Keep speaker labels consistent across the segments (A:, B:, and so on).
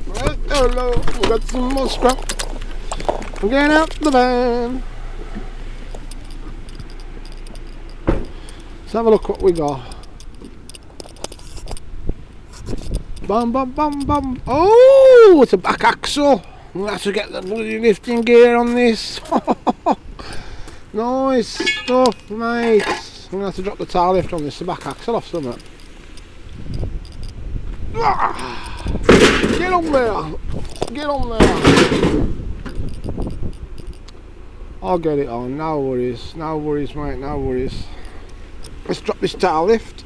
A: Right, hello, we've got some more scrap. I'm getting out the van. Let's have a look what we got. Bum bum bum bum. Oh, it's a back axle. We'll have to get the bloody lifting gear on this. Nice stuff, mate. I'm gonna have to drop the tail lift on this, the back axle off somewhere. Get on there. Get on there. I'll get it on, no worries, mate, no worries. Let's drop this tail lift.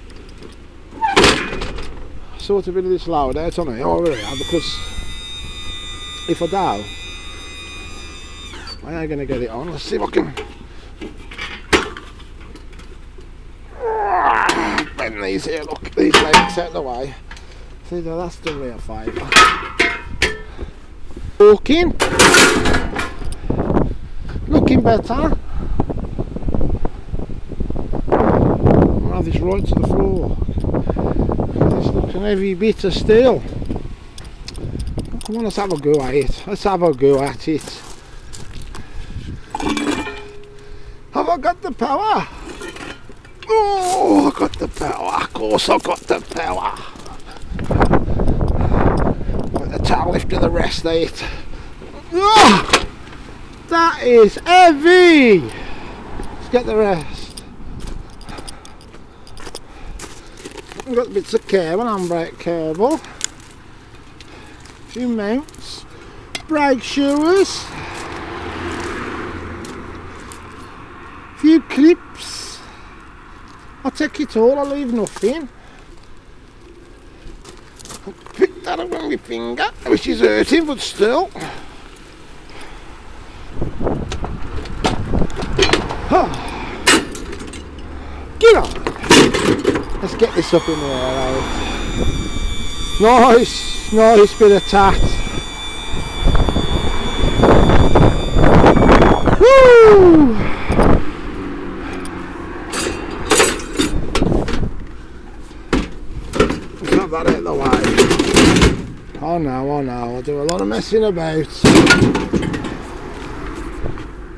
A: Sort a bit of this loud out on it, because if I do, I ain't gonna get it on. Let's see if I can bend these here, look, these legs out the way. See, that's the rear fibre. Walking. Looking better. I'll have this right to the floor. This looks an heavy bit of steel. Oh, come on, let's have a go at it. Let's have a go at it. Have I got the power? Oh, I got the power. Of course I got the power. Put the tail lift to the rest of it. Oh! That is heavy! Let's get the rest. We've got bits of cable, handbrake cable, a few mounts, brake shoes, a few clips. I'll take it all, I'll leave nothing. I'll pick that up with my finger, which is hurting, but still. Get on! Let's get this up in the air, Nice, nice bit of tat. Woo! Let's have that out of the way. Oh no, I'll do a lot of messing about.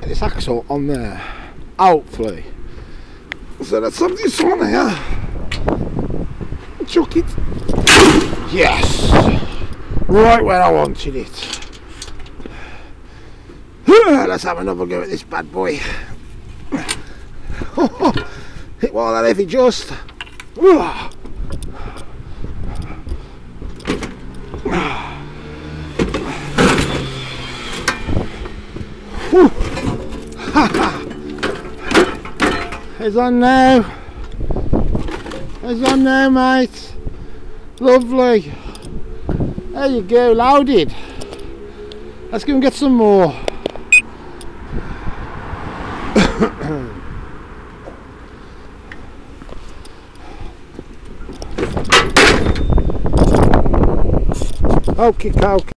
A: Get this axle on there. Hopefully. So let's have this on here. Chuck it. Yes! Right where I wanted it. Let's have another go at this bad boy. It was that heavy just. It's on now. It's on now, mate. Lovely. There you go, loaded. Let's go and get some more. Okay.